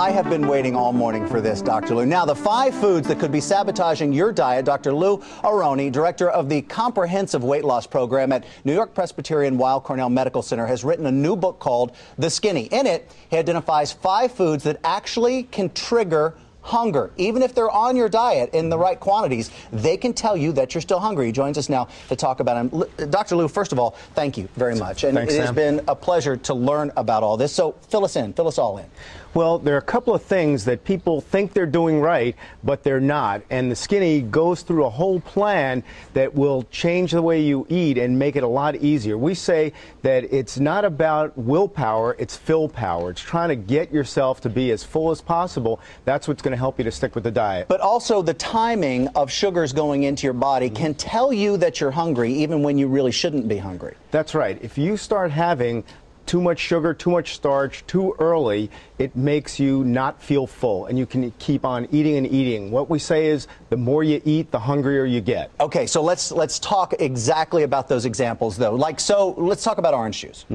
I have been waiting all morning for this, Dr. Lou. Now, the 5 foods that could be sabotaging your diet. Dr. Lou Aronne, director of the Comprehensive Weight Loss Program at New York Presbyterian Weill Cornell Medical Center, has written a new book called The Skinny. In it, he identifies 5 foods that actually can trigger hunger. Even if they're on your diet in the right quantities, they can tell you that you're still hungry. He joins us now to talk about him. Dr. Lou, first of all, thank you very much. And Thanks, it has Sam. been a pleasure to learn about all this. So fill us all in. Well, there are a couple of things that people think they're doing right, but they're not. And the Skinny goes through a whole plan that will change the way you eat and make it a lot easier. We say that it's not about willpower, it's fill power. It's trying to get yourself to be as full as possible. That's what's going to help you to stick with the diet. But also the timing of sugars going into your body can tell you that you're hungry even when you really shouldn't be hungry. That's right. If you start having too much sugar, too much starch, too early, it makes you not feel full, and you can keep on eating and eating. What we say is the more you eat, the hungrier you get. Okay, so let's talk exactly about those examples, though. Let's talk about orange juice.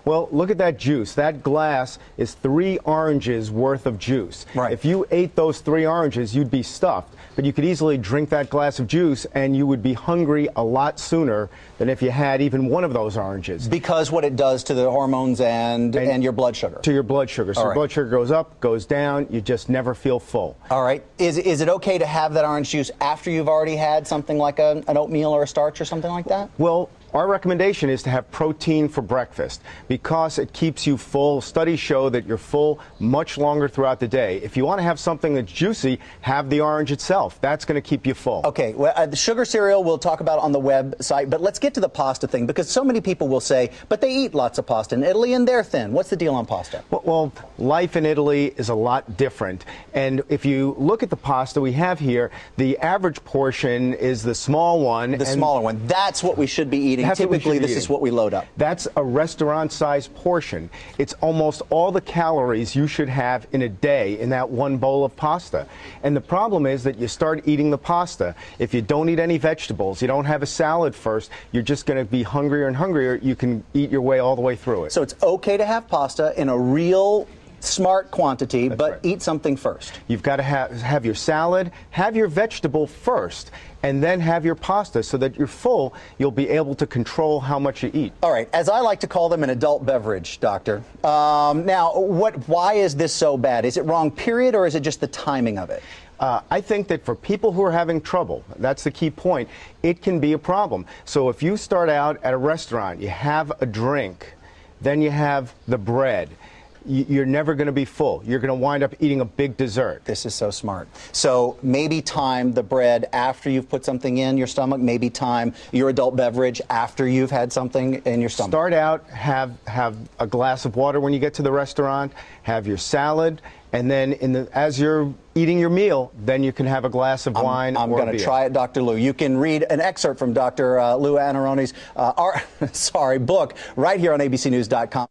Well, look at that juice. That glass is 3 oranges worth of juice. Right. If you ate those 3 oranges, you'd be stuffed. But you could easily drink that glass of juice, and you would be hungry a lot sooner than if you had even one of those oranges. Because what it does to the hormones and your blood sugar. To your blood sugar. So your blood sugar goes up, goes down, you just never feel full. All right. Is it okay to have that orange juice after you've already had something like an oatmeal or a starch or something like that? Well, our recommendation is to have protein for breakfast because it keeps you full. Studies show that you're full much longer throughout the day. If you want to have something that's juicy, have the orange itself. That's going to keep you full. Okay, well, the sugar cereal we'll talk about on the website, but let's get to the pasta thing because so many people will say, but they eat lots of pasta in Italy and they're thin. What's the deal on pasta? Well, life in Italy is a lot different. And if you look at the pasta we have here, the average portion is the small one. The smaller one. That's what we should be eating. Typically, this is what we load up. That's a restaurant-sized portion. It's almost all the calories you should have in a day in that one bowl of pasta. And the problem is that you start eating the pasta. If you don't eat any vegetables, you don't have a salad first, you're just going to be hungrier and hungrier. You can eat your way all the way through it. So it's okay to have pasta in a real smart quantity, but right. Eat something first. You've got to have your salad, have your vegetable first, and then have your pasta so that you're full. You'll be able to control how much you eat. All right, as I like to call them, an adult beverage, doctor. Now, why is this so bad? Is it wrong, period, or is it just the timing of it? I think that for people who are having trouble, that's the key point, it can be a problem. So if you start out at a restaurant, you have a drink, then you have the bread, you're never going to be full. You're going to wind up eating a big dessert. This is so smart. So maybe time the bread after you've put something in your stomach, maybe time your adult beverage after you've had something in your stomach. Start out, have a glass of water when you get to the restaurant, have your salad, and then as you're eating your meal, then you can have a glass of wine or a beer. I'm going to try it, Dr. Lou. You can read an excerpt from Dr. Lou Aronne's book right here on abcnews.com.